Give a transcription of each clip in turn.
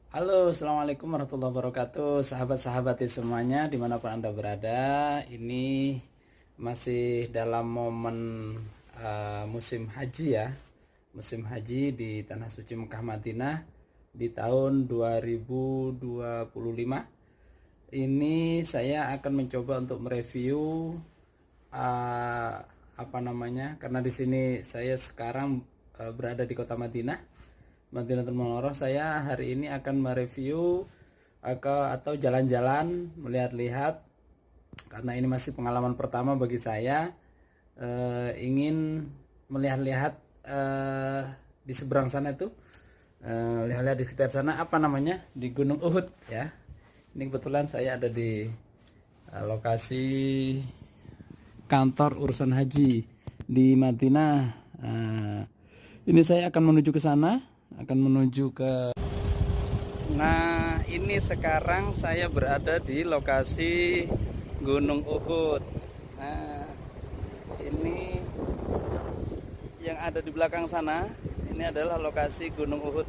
Halo, assalamualaikum warahmatullahi wabarakatuh, sahabat-sahabat semuanya, dimanapun Anda berada. Ini masih dalam momen musim haji ya, musim haji di Tanah Suci Mekah Madinah di tahun 2025. Ini saya akan mencoba untuk mereview karena di sini saya sekarang berada di kota Madinah. Madinatul Munawwarah. Saya hari ini akan mereview atau jalan-jalan, melihat-lihat, karena ini masih pengalaman pertama bagi saya. Ingin melihat-lihat di seberang sana itu, lihat-lihat di sekitar sana, di Gunung Uhud ya. Ini kebetulan saya ada di lokasi kantor urusan haji di Madinah. Ini saya akan menuju ke sana, Nah, ini sekarang saya berada di lokasi Gunung Uhud. Nah, ini yang ada di belakang sana, ini adalah lokasi Gunung Uhud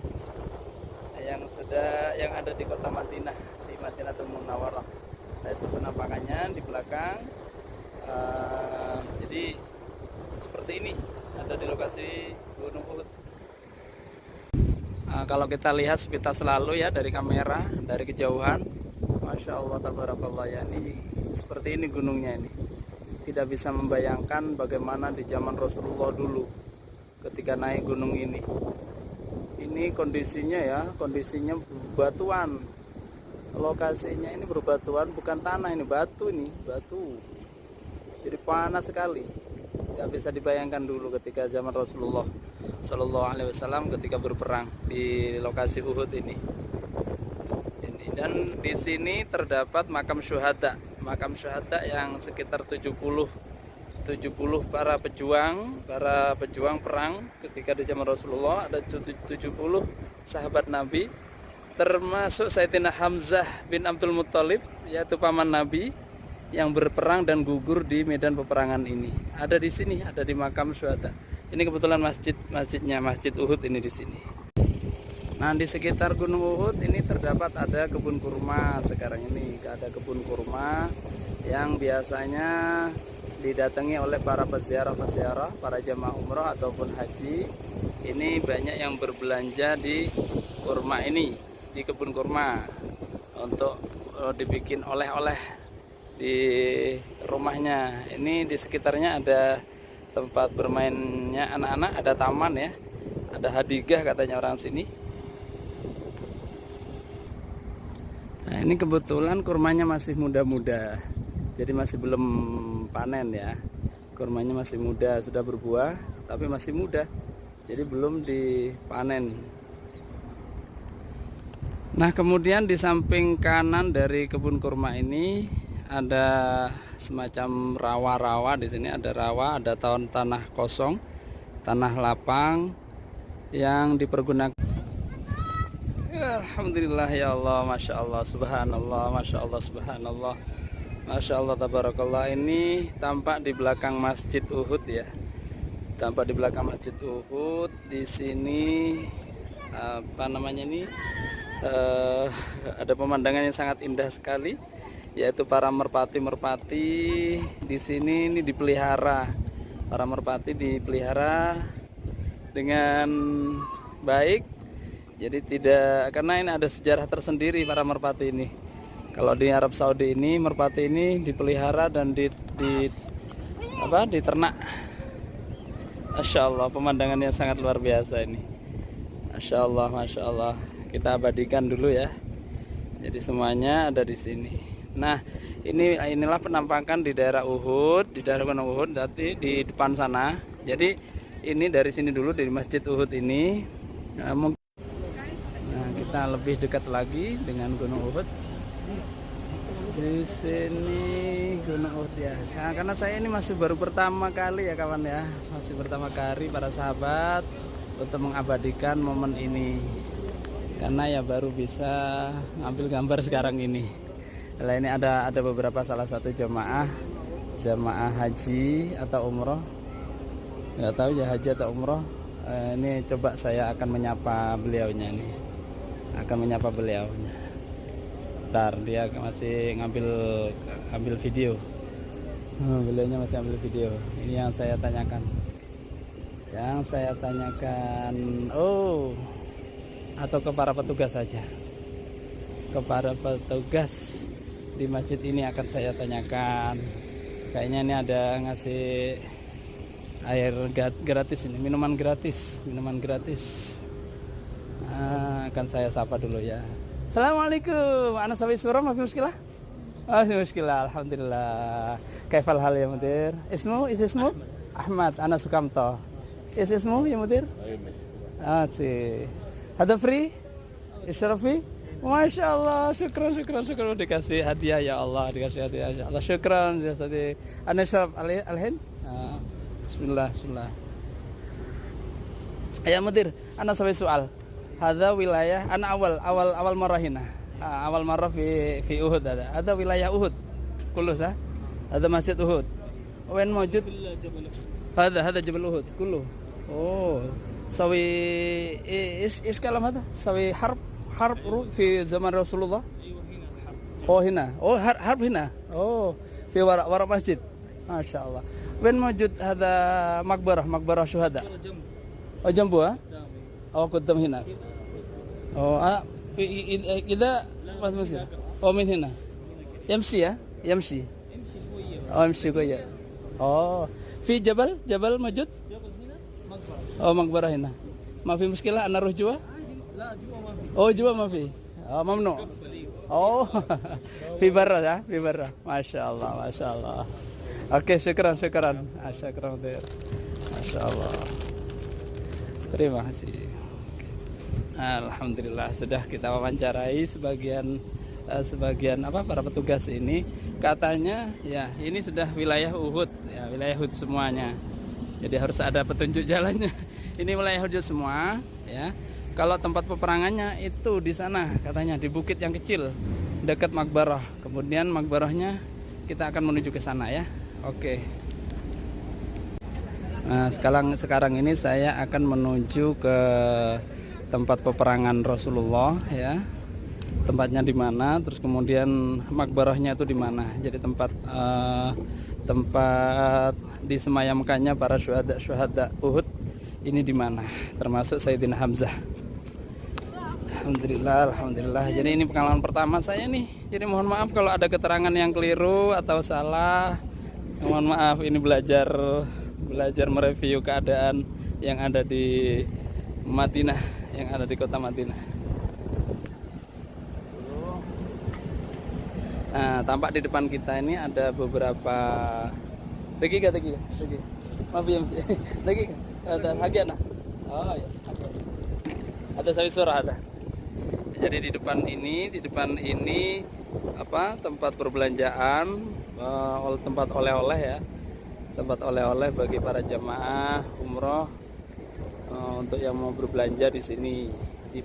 yang ada di kota Madinah, di Madinatul Munawwarah. Nah, itu penampakannya di belakang. Jadi seperti ini, ada di lokasi Gunung Uhud. Kalau kita lihat sepintas selalu ya dari kamera, dari kejauhan, Masya Allah tabarakallah ya, ini seperti ini gunungnya ini. Tidak bisa membayangkan bagaimana di zaman Rasulullah dulu ketika naik gunung ini. Ini kondisinya berbatuan. Lokasinya ini berbatuan, bukan tanah, ini batu. Jadi panas sekali. Gak bisa dibayangkan dulu ketika zaman Rasulullah Shallallahu Alaihi Wasallam ketika berperang di lokasi Uhud ini. Dan di sini terdapat makam syuhada yang sekitar 70 para pejuang perang ketika di zaman Rasulullah. Ada 70 sahabat Nabi, termasuk Sayyidina Hamzah bin Abdul Muttalib, yaitu paman Nabi, yang berperang dan gugur di medan peperangan ini. Ada di sini, ada di makam syuhada. Ini kebetulan masjidnya, Masjid Uhud ini di sini. Nah, di sekitar Gunung Uhud ini terdapat ada kebun kurma. Sekarang ini ada kebun kurma yang biasanya didatangi oleh para peziarah, para jamaah umroh ataupun haji. Ini banyak yang berbelanja di kurma ini, di kebun kurma, untuk dibikin oleh-oleh di rumahnya. Ini di sekitarnya ada tempat bermainnya anak-anak, ada taman ya, ada hadigah katanya orang sini. Nah, ini kebetulan kurmanya masih muda-muda, jadi masih belum panen ya. Kurmanya masih muda, sudah berbuah tapi masih muda, jadi belum dipanen. Nah, kemudian di samping kanan dari kebun kurma ini ada semacam rawa-rawa. Di sini ada rawa, ada tanah kosong, tanah lapang yang dipergunakan. Alhamdulillah ya Allah, Masya Allah, Subhanallah, Masya Allah, Subhanallah, Masya Allah, tabarakallah. Ini tampak di belakang Masjid Uhud ya, tampak di belakang Masjid Uhud. Di sini ada pemandangan yang sangat indah sekali, yaitu para merpati-merpati di sini ini dipelihara. Para merpati dipelihara dengan baik. Jadi karena ini ada sejarah tersendiri para merpati ini. Kalau di Arab Saudi ini merpati ini dipelihara dan diternak. Masya Allah, pemandangannya sangat luar biasa ini. Masya Allah, Masya Allah. Kita abadikan dulu ya. Jadi semuanya ada di sini. Nah, inilah penampakan di daerah Uhud, di daerah Gunung Uhud, di depan sana. Jadi ini dari sini dulu, dari Masjid Uhud ini. Nah, kita lebih dekat lagi dengan Gunung Uhud. Di sini Gunung Uhud ya. Nah, karena saya ini masih baru pertama kali ya kawan ya, masih pertama kali para sahabat untuk mengabadikan momen ini. Karena ya baru bisa ngambil gambar sekarang ini. Nah, ini ada beberapa salah satu jamaah haji atau umroh, nggak tahu ya haji atau umroh. Ini coba saya akan menyapa beliaunya nih. akan menyapa beliau. Ntar dia masih ngambil video. Beliaunya masih ambil video. Ini yang saya tanyakan. Oh, atau ke para petugas saja. Ke para petugas di masjid ini akan saya tanyakan. Kayaknya ini ada ngasih air gratis ini, minuman gratis. Akan saya sapa dulu ya. Assalamualaikum. Ana sawi surah mafi muskilah? Muskilah, alhamdulillah. Kaifal hal ya mudir? Ismu? Ahmad. Ana Sukamto. Ismu ya mudir? Sih. Ada free? Isyrafi? Masya Allah, syukran dikasih hadiah ya Allah, dikasih hadiah ya Allah, syukran jadi ana syarab alhin. Bismillah. Ya mudir, ana sawi soal. Hadza wilayah ana awal marahina. Awal marah fi Uhud ada wilayah Uhud. Kullu sah? Ada masjid Uhud. Wen mawjud? Hadza Jabal Uhud kullu. Oh, sawi is kalam hada? Sawi harb fi zaman Rasulullah. Oh hina. Oh harb hina. Oh fi wara masjid. Masya Allah. Wen mawjud hada makbarah syuhada. Oh jambu ah? Oh qaddam hina. Oh kita masih. Oh min hina. Yamsi ya? Yamsi. Oh yamsi goya. Oh fi jabal mawjud? Oh makbarah hina. Ma fi muskilah ana ruh jua? Oh jua ma fi. Oh mamnu. Oh fi barra ya? Fi barra. Masya Allah. Oke, syukran. Masya Allah. Terima kasih. Alhamdulillah sudah kita wawancarai sebagian para petugas ini, katanya ya ini sudah wilayah Uhud ya, wilayah Uhud semuanya. Jadi harus ada petunjuk jalannya. Ini wilayah Uhud semua ya. Kalau tempat peperangannya itu di sana katanya di bukit yang kecil dekat makbarah. Kemudian makbarahnya kita akan menuju ke sana ya. Oke. Nah, sekarang ini saya akan menuju ke tempat peperangan Rasulullah ya. Tempatnya di mana, terus kemudian makbarahnya itu di mana. Jadi tempat disemayamkannya para syuhada Uhud ini di mana, termasuk Sayyidina Hamzah. Alhamdulillah. Jadi ini pengalaman pertama saya nih. Jadi mohon maaf kalau ada keterangan yang keliru atau salah. Mohon maaf, ini belajar mereview keadaan yang ada di Madinah, yang ada di kota Madinah. Nah, tampak di depan kita ini ada beberapa lagi. Maaf ya, lagi ada hagiana. Oh ya, ada sawi surah ada. Jadi di depan ini tempat perbelanjaan, tempat oleh-oleh ya. Tempat oleh-oleh bagi para jamaah umroh untuk yang mau berbelanja di sini,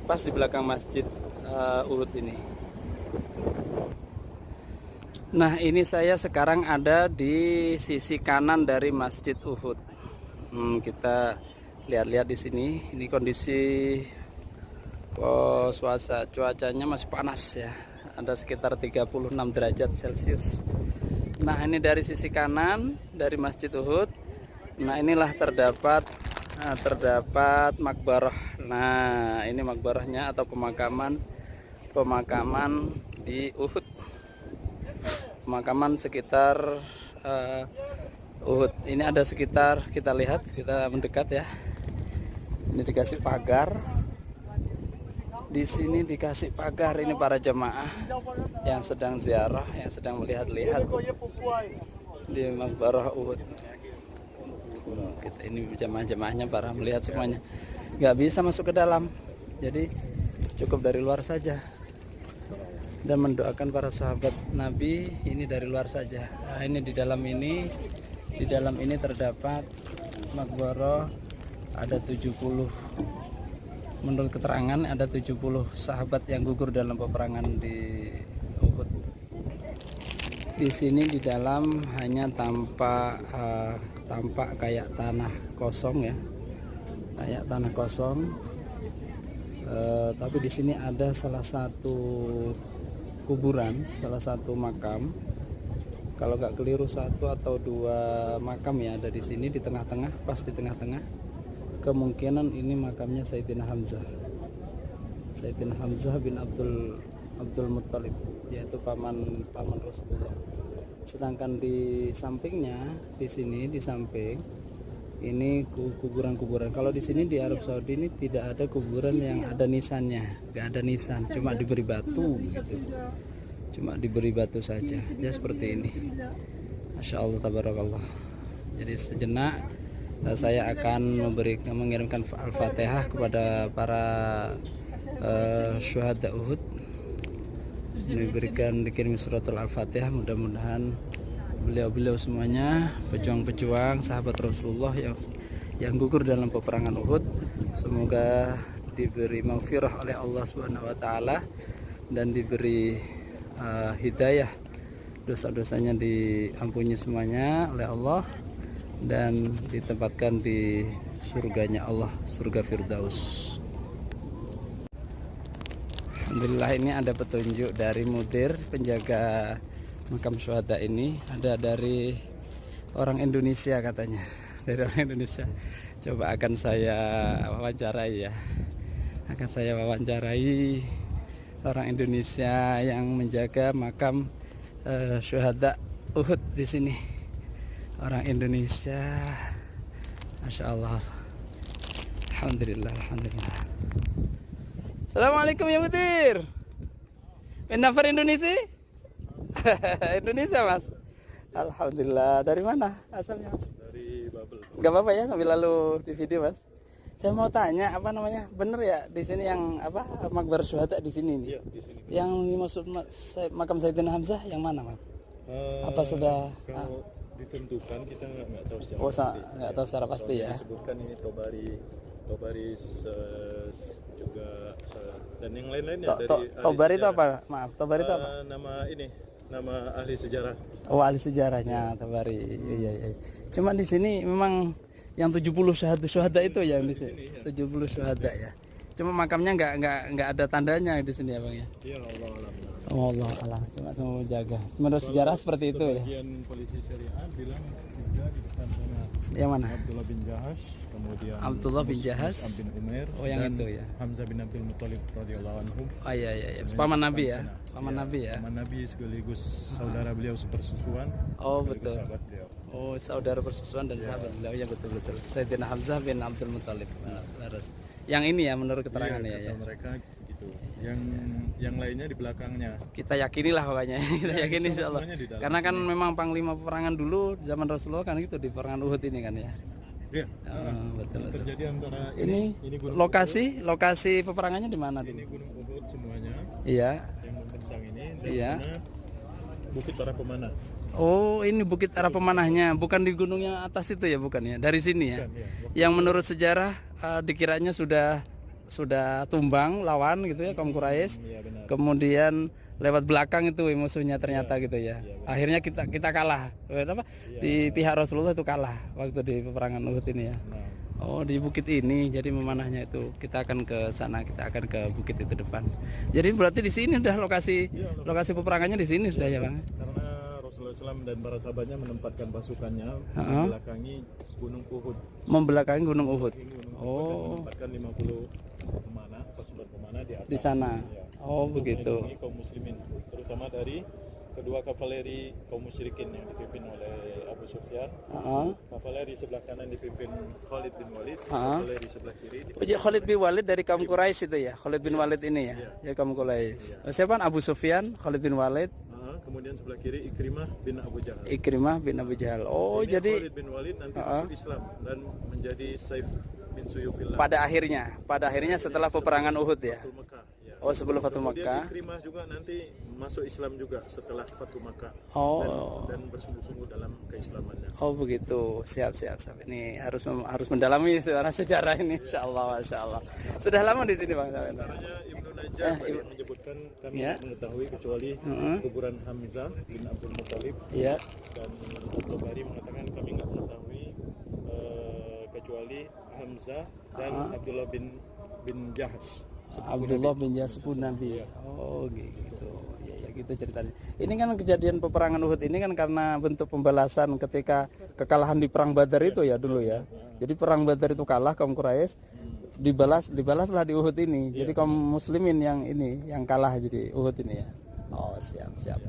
pas di belakang masjid Uhud ini. Nah, ini saya sekarang ada di sisi kanan dari Masjid Uhud. Kita lihat-lihat di sini. Ini kondisi cuacanya masih panas ya. Ada sekitar 36 derajat Celcius. Nah, ini dari sisi kanan dari Masjid Uhud. Nah, inilah terdapat makbarah. Nah, ini makbarahnya atau pemakaman di Uhud. Pemakaman sekitar Uhud. Ini ada sekitar, kita mendekat ya. Ini dikasih pagar. Di sini dikasih pagar, ini para jemaah yang sedang ziarah, yang sedang melihat-lihat di makbarah Uhud. Kita ini jemaah-jemaahnya para melihat semuanya. Nggak bisa masuk ke dalam. Jadi cukup dari luar saja. Dan mendoakan para sahabat Nabi ini dari luar saja. Nah, ini di dalam ini terdapat makbarah, ada 70, menurut keterangan ada 70 sahabat yang gugur dalam peperangan di Uhud. Di sini di dalam hanya tampak kayak tanah kosong ya, kayak tanah kosong. Tapi di sini ada salah satu kuburan, salah satu makam. Kalau nggak keliru 1 atau 2 makam ya ada di sini di tengah-tengah, pas di tengah-tengah. Kemungkinan ini makamnya Sayyidina Hamzah. Sayyidina Hamzah bin Abdul Muttalib, yaitu paman Rasulullah. Sedangkan di sampingnya, di sini di samping ini kuburan-kuburan. Kalau di sini di Arab Saudi ini tidak ada kuburan yang ada nisannya, nggak ada nisan, cuma diberi batu gitu. Cuma diberi batu saja, ya seperti ini. Masya Allah, tabarakallah. Jadi sejenak saya akan mengirimkan Al-Fatihah kepada para syuhada Uhud. Dikirim suratul Al-Fatihah. Mudah-mudahan beliau semuanya pejuang-pejuang sahabat Rasulullah yang gugur dalam peperangan Uhud, semoga diberi maghfirah oleh Allah Subhanahu wa taala dan diberi hidayah, dosa-dosanya diampuni semuanya oleh Allah dan ditempatkan di surganya Allah, surga Firdaus. Alhamdulillah, ini ada petunjuk dari mudir penjaga makam syuhada ini, ada dari orang Indonesia katanya, dari orang Indonesia. Coba akan saya wawancarai ya, akan saya wawancarai orang Indonesia yang menjaga makam syuhada Uhud di sini. Orang Indonesia, Masya Allah. Alhamdulillah, alhamdulillah. Assalamualaikum ya Mudir. Nafar Indonesia? Indonesia Mas. Alhamdulillah. Dari mana asalnya Mas? Dari Babel. Gak apa-apa ya sambil lalu di video Mas. Saya mau tanya apa namanya, bener ya di sini yang apa makbar syuhada di sini nih? Iya, di sini. Yang dimaksud makam Sayyidina Hamzah yang mana Mas? Apa sudah? Kalau ditentukan kita nggak tahu secara pasti. Nggak tahu secara pasti ya. Disebutkan ini Tobari juga dan yang lain-lainnya dari Tobari itu apa? Maaf, Tobari itu apa? Nama ahli sejarah. Oh, ahli sejarahnya Tobari. Iya. Cuma di sini memang yang 70 syuhada itu ya di sini. 70 syuhada ya. Cuma makamnya nggak ada tandanya di sini ya Bang ya. Iya, Allah alam. Cuma semua menjaga. Menurut sejarah seperti itu ya. Sebagian polisi syariah bilang juga di depan sana. Yang mana? Abdullah bin Jahas, kemudian Abdullah bin Jahas, bin Umair, oh yang dan itu ya. Hamzah bin Abdul Muttalib radhiyallahu anhu. Oh iya. Paman Nabi ya. Paman Nabi ya. Paman Nabi sekaligus saudara beliau sepersusuan. Oh betul. Sahabat beliau. Oh saudara persusuan dan sahabat beliau ya, betul. Sayyidina Hamzah bin Abdul Muttalib. Laras. Yang ini ya menurut keterangannya ya. Mereka gitu. Yang lainnya di belakangnya. Kita yakinilah pokoknya. Kita yakini insyaallah. Karena kan memang panglima peperangan dulu zaman Rasulullah kan gitu di peperangan Uhud ini kan ya. Iya. Betul. Terjadi antara ini gunung lokasi peperangannya di mana? Ini Gunung Uhud semuanya. Iya. Yang membentang ini dan iya. sana Bukit Para Pemanah. Oh, ini Bukit Arah Pemanahnya, bukan di gunung yang atas itu ya, bukan ya? Dari sini ya. Bukan, ya. Yang menurut sejarah dikiranya sudah tumbang lawan gitu ya kaum Quraisy. Iya, benar. Kemudian lewat belakang itu musuhnya ternyata gitu ya. Iya, akhirnya kita kalah. Di pihak Rasulullah itu kalah waktu di peperangan Uhud ini ya. Nah. Oh, di bukit ini jadi memanahnya itu. Kita akan ke sana, kita akan ke bukit itu depan. Jadi berarti di sini udah lokasi peperangannya di sini sudah ya, Bang. Karena Rasulullah SAW dan para sahabatnya menempatkan pasukannya membelakangi Gunung Uhud. Membelakangi Gunung Uhud. Menempatkan 50 pasukan pemanah di atas. Di sana. Ya. Oh, begitu. Melindungi kaum muslimin, terutama dari kedua kavaleri kaum musyrikin yang dipimpin oleh Abu Sufyan. Kavaleri sebelah kanan dipimpin Khalid bin Walid, kavaleri sebelah kiri dipimpin Khalid bin Walid dari kaum Quraisy itu ya. Khalid bin Walid ini ya. Dari kaum Quraisy. Siapa? Abu Sufyan, Khalid bin Walid. Kemudian sebelah kiri Ikrimah bin Abu Jahal. Ikrimah bin Abu Jahal. Oh, ini jadi Khalid bin Walid nanti masuk Islam dan menjadi Saif bin Suyufillah. Pada akhirnya setelah peperangan Uhud ya. Mekah, ya. Oh, sebelum Fatu Makkah. Kemudian Ikrimah juga nanti masuk Islam juga setelah Fatu Makkah. Oh. Dan bersungguh-sungguh dalam keislamannya. Oh, begitu. Siap. Ini harus mendalami sejarah ini. Insyaallah, masyaallah. Sudah lama di sini, Bang. Antaranya Ibnu Najjar yang menyebutkan kami tidak mengetahui kecuali kuburan Hamzah bin Abdul Muttalib. Iya. Dan Tabari mengatakan kami nggak mengetahui kecuali Hamzah dan Abdullah bin Jahsh. Abdullah bin sepupu Nabi. Oh gitu. Ya gitu ceritanya. Ini kan kejadian peperangan Uhud ini kan karena bentuk pembalasan ketika kekalahan di perang Badar itu ya dulu ya. Jadi perang Badar itu kalah kaum Quraisy, dibalaslah di Uhud ini. Jadi kaum muslimin yang kalah jadi Uhud ini ya. Oh siap.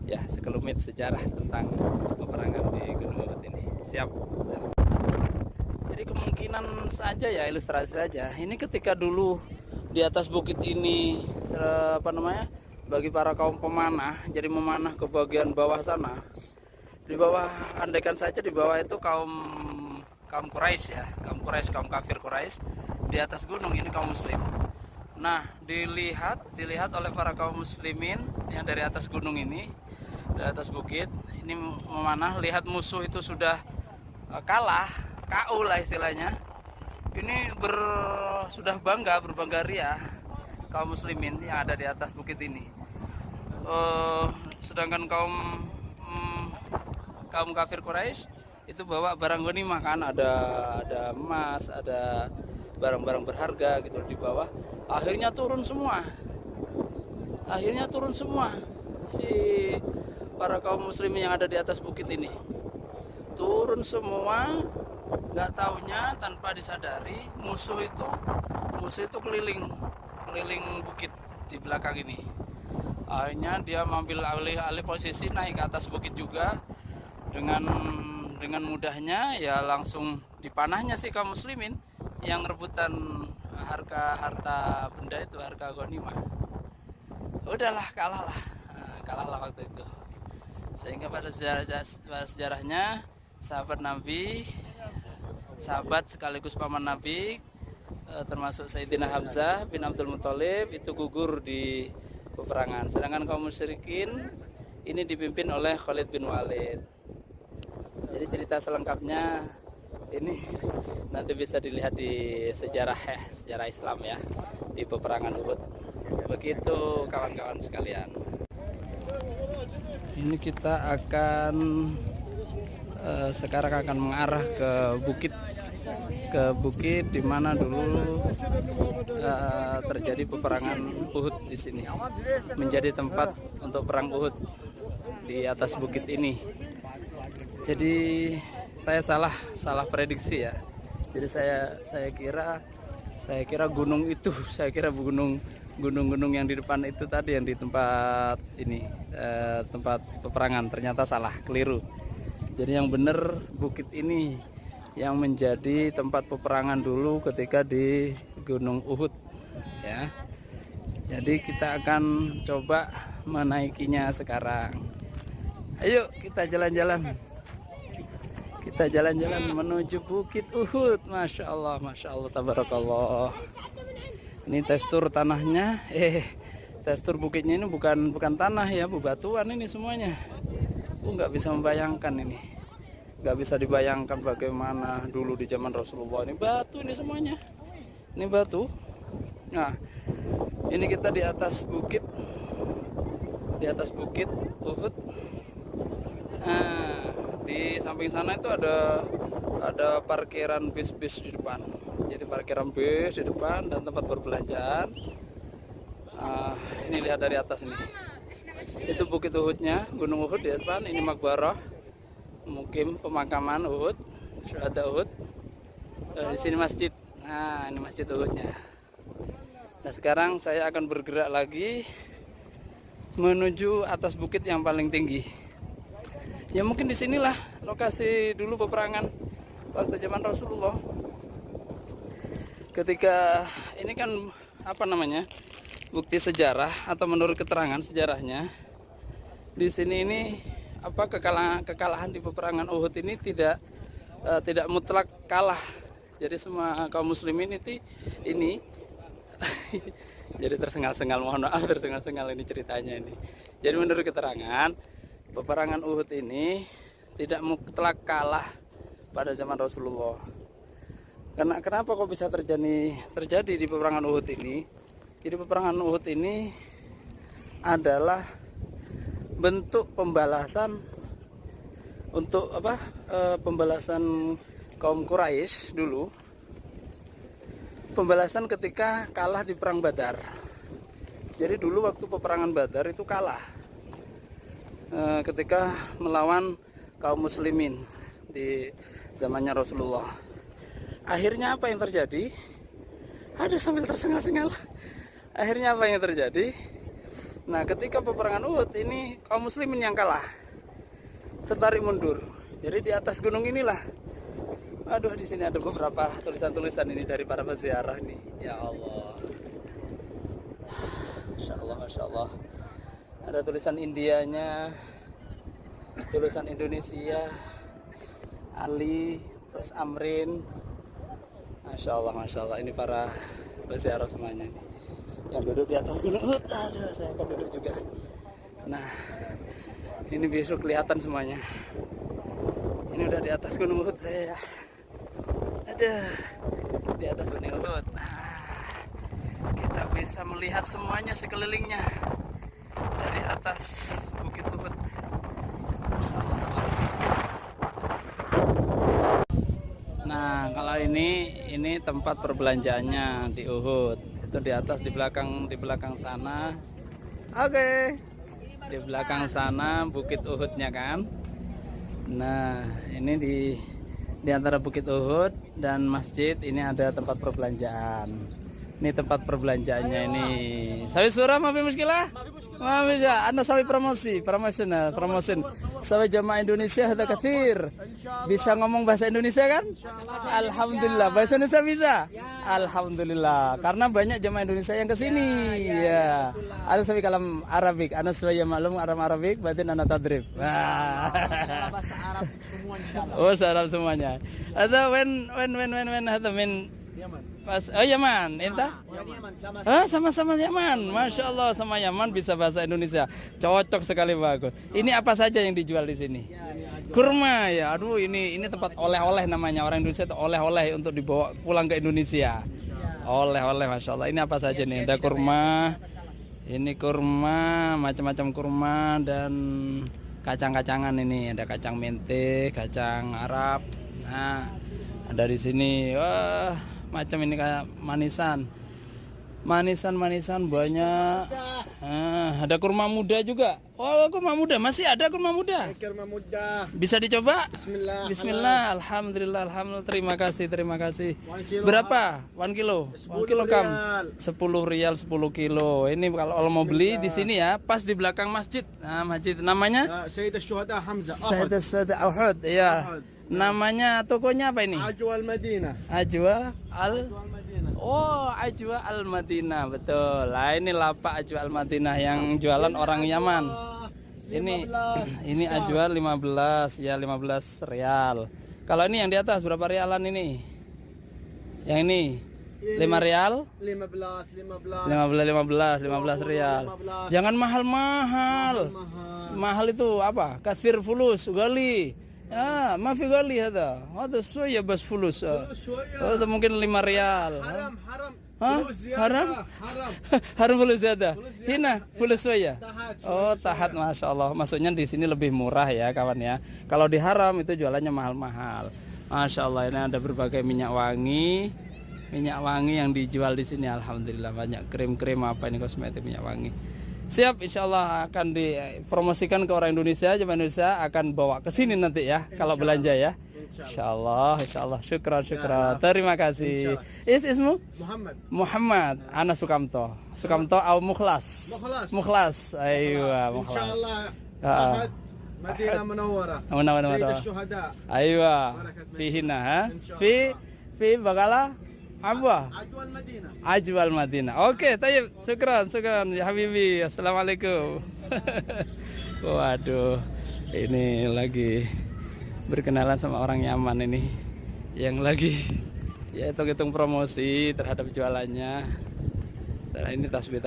Ya sekelumit sejarah tentang peperangan di Gunung Uhud ini. Siap. Jadi kemungkinan saja ya, ilustrasi saja. Ini ketika dulu di atas bukit ini bagi para kaum pemanah, jadi memanah ke bagian bawah sana. Di bawah, andaikan saja di bawah itu kaum Quraisy ya, kaum kafir Quraisy. Di atas gunung ini kaum muslim. Nah, dilihat oleh para kaum muslimin yang dari atas gunung ini, dari atas bukit ini memanah, lihat musuh itu sudah kalah, KO lah istilahnya. Ini sudah berbangga ria kaum muslimin yang ada di atas bukit ini. Sedangkan kaum kafir Quraisy itu bawa barang ghanimah kan, ada emas, ada barang-barang berharga gitu di bawah. Akhirnya turun semua si para kaum muslimin yang ada di atas bukit ini. Turun semua, nggak taunya tanpa disadari musuh itu keliling bukit di belakang ini. Akhirnya dia mengambil alih posisi, naik ke atas bukit juga. Dengan mudahnya ya langsung dipanahnya sih kaum muslimin yang rebutan harta benda itu, harga ghanimah. Udahlah, kalah waktu itu. Sehingga pada sejarahnya sahabat Nabi, sahabat sekaligus paman Nabi, termasuk Sayyidina Hamzah bin Abdul Muthalib itu gugur di peperangan. Sedangkan kaum musyrikin ini dipimpin oleh Khalid bin Walid. Jadi cerita selengkapnya ini nanti bisa dilihat di sejarah Islam ya, di peperangan Uhud. Begitu kawan-kawan sekalian. Ini kita akan sekarang akan mengarah ke bukit di mana dulu terjadi peperangan Uhud di sini. Menjadi tempat untuk perang Uhud di atas bukit ini. Jadi saya salah prediksi ya. Jadi saya kira gunung itu, gunung-gunung yang di depan itu tadi yang di tempat ini tempat peperangan, ternyata salah, keliru. Jadi yang benar bukit ini yang menjadi tempat peperangan dulu ketika di Gunung Uhud ya. Jadi kita akan coba menaikinya sekarang. Ayo kita jalan-jalan. Kita jalan-jalan menuju Bukit Uhud. Masya Allah, tabarakallah. Ini tekstur tanahnya, tekstur bukitnya ini bukan tanah ya, bebatuan ini semuanya. Nggak bisa membayangkan ini, nggak bisa dibayangkan bagaimana dulu di zaman Rasulullah. Ini batu ini semuanya, ini batu. Nah, ini kita di atas bukit Uhud. Nah, di samping sana itu ada parkiran bis di depan. Jadi parkiran bis di depan dan tempat perbelanjaan. Ini lihat dari atas ini. Itu bukit Uhudnya, Gunung Uhud di depan. Ini Maqbarah, mungkin pemakaman Uhud, syuhada Uhud. Di sini masjid. Nah, ini masjid Uhudnya. Nah, sekarang saya akan bergerak lagi menuju atas bukit yang paling tinggi. Ya mungkin disinilah lokasi dulu peperangan waktu zaman Rasulullah. Ketika ini kan bukti sejarah atau menurut keterangan sejarahnya di sini ini kekalahan di peperangan Uhud ini tidak mutlak kalah. Jadi semua kaum muslimin ini jadi tersengal-sengal, mohon maaf tersengal-sengal ini ceritanya ini. Jadi menurut keterangan peperangan Uhud ini tidak mutlak kalah pada zaman Rasulullah. Kenapa kok bisa terjadi di peperangan Uhud ini? Jadi peperangan Uhud ini adalah bentuk pembalasan untuk pembalasan kaum Quraisy dulu pembalasan ketika kalah di perang Badar. Jadi dulu waktu peperangan Badar itu kalah ketika melawan kaum muslimin di zamannya Rasulullah. Akhirnya apa yang terjadi? Ada sambil tersengal-sengal. Akhirnya apa yang terjadi? Nah, ketika peperangan Uhud ini kaum muslimin yang kalah, tertarik mundur. Jadi di atas gunung inilah, aduh, di sini ada beberapa tulisan-tulisan ini dari para peziarah ini. Ya Allah, Masya Allah, Masya Allah. Ada tulisan Indianya, tulisan Indonesia, Ali, terus Amrin. Masya Allah, Masya Allah. Ini para peziarah semuanya nih, yang duduk di atas gunung Uhud. Aduh, saya akan duduk juga. Nah, ini besok kelihatan semuanya. Ini udah di atas gunung Uhud saya. Ada di atas gunung Uhud. Nah, kita bisa melihat semuanya sekelilingnya dari atas bukit Uhud. Masya Allah. Nah, kalau ini tempat perbelanjaannya di Uhud. Itu di atas, di belakang sana. Oke. Di belakang sana bukit Uhudnya kan. Nah, ini di antara bukit Uhud dan masjid ini ada tempat perbelanjaan. Ini tempat perbelanjaannya ini. Sawi surah mafi muskilah? Mafi ya, Anda sawi promosi. Sawi jamaah Indonesia ada kathir. Bisa ngomong bahasa Indonesia kan? Alhamdulillah. Bahasa Indonesia bisa? Alhamdulillah. Karena banyak jamaah Indonesia yang kesini. Ya. Ada sawi kalam Arabik. Anda sesuai maklum Arabik, batin anda tadrib. Bahasa Arab semua insyaallah. Oh, Arab semuanya. Atau when atau Yaman. pas Yaman, entah? Yaman Sama-sama Yaman. Masya Allah, sama Yaman bisa bahasa Indonesia. Cocok sekali, bagus. Ini apa saja yang dijual di sini? Kurma ya. Aduh, ini tempat oleh-oleh namanya. Orang Indonesia itu oleh-oleh untuk dibawa pulang ke Indonesia. Oleh-oleh, Masya Allah. Ini apa saja nih? Ada kurma. Ini kurma, macam-macam kurma dan kacang-kacangan ini. Ada kacang mente, kacang Arab. Nah, ada di sini. Wah, macam ini kayak manisan banyak. Ada kurma muda juga. Oh, kurma muda masih ada kurma muda. Kurma muda. Bisa dicoba? Bismillah. Alhamdulillah. Terima kasih. 1 kilo. Berapa? 1 kilo. 1 kilo kam. 10 rial 10 kilo. Ini kalau mau beli di sini ya, pas di belakang masjid. Nah, masjid namanya Sayyid Syuhada Hamzah. Sayyid Uhud. Ya. Namanya tokonya apa ini? Ajwa Al-Madinah. Ajwa Al-Madinah, betul. Lah ini lapak Ajwa Al-Madinah yang jualan orang Yaman. Ini Ajwa 15 rial. Kalau ini yang di atas berapa rialan ini? Yang ini 5 rial? 15 rial. Jangan mahal-mahal. Mahal itu apa? Kathir fulus, gali. ما في غالي هذا شوية بس فلوس هذا ممكن 5 ريال haram fulus ziyada hina fulus ya. Oh, tahat, Masya Allah. Maksudnya di sini lebih murah ya kawan ya. Kalau di haram itu jualannya mahal-mahal. Masya Allah, ini ada berbagai minyak wangi yang dijual di sini. Alhamdulillah, banyak krim-krim apa ini, kosmetik, minyak wangi. Siap, insya Allah akan dipromosikan ke orang Indonesia. Jemaah Indonesia akan bawa ke sini nanti ya, kalau belanja ya. Insya Allah. Syukran. Terima kasih. Ismu? Muhammad. Ana Sukamto au Mukhlas. Aywa, Mukhlas. Insya Allah. Madinah Munawwarah. Sayyid Syuhada. Aywa. Fihina fi bagala Abwa Ajwal Madinah. Oke, tayyib. Syukran ya Habibi. Assalamualaikum. Waduh, ini lagi berkenalan sama orang Yaman ini yang lagi ya hitung-hitung promosi terhadap jualannya. Dan ini tasbih.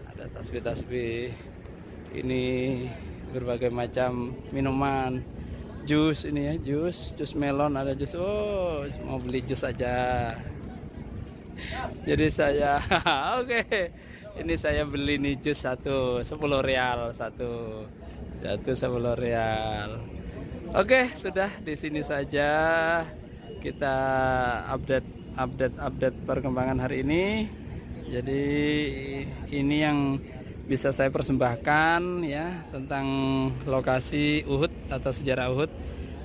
Ada tasbih. Ini berbagai macam minuman. Jus ini ya, jus melon, ada jus. Oh, mau beli jus aja. Jadi saya oke. Ini saya beli nih jus 10 rial satu 10 rial. Oke, sudah di sini saja kita update update perkembangan hari ini. Jadi ini yang bisa saya persembahkan ya tentang lokasi Uhud atau sejarah Uhud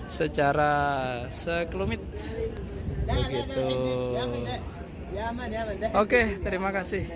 secara sekelumit begitu. Oke, terima kasih.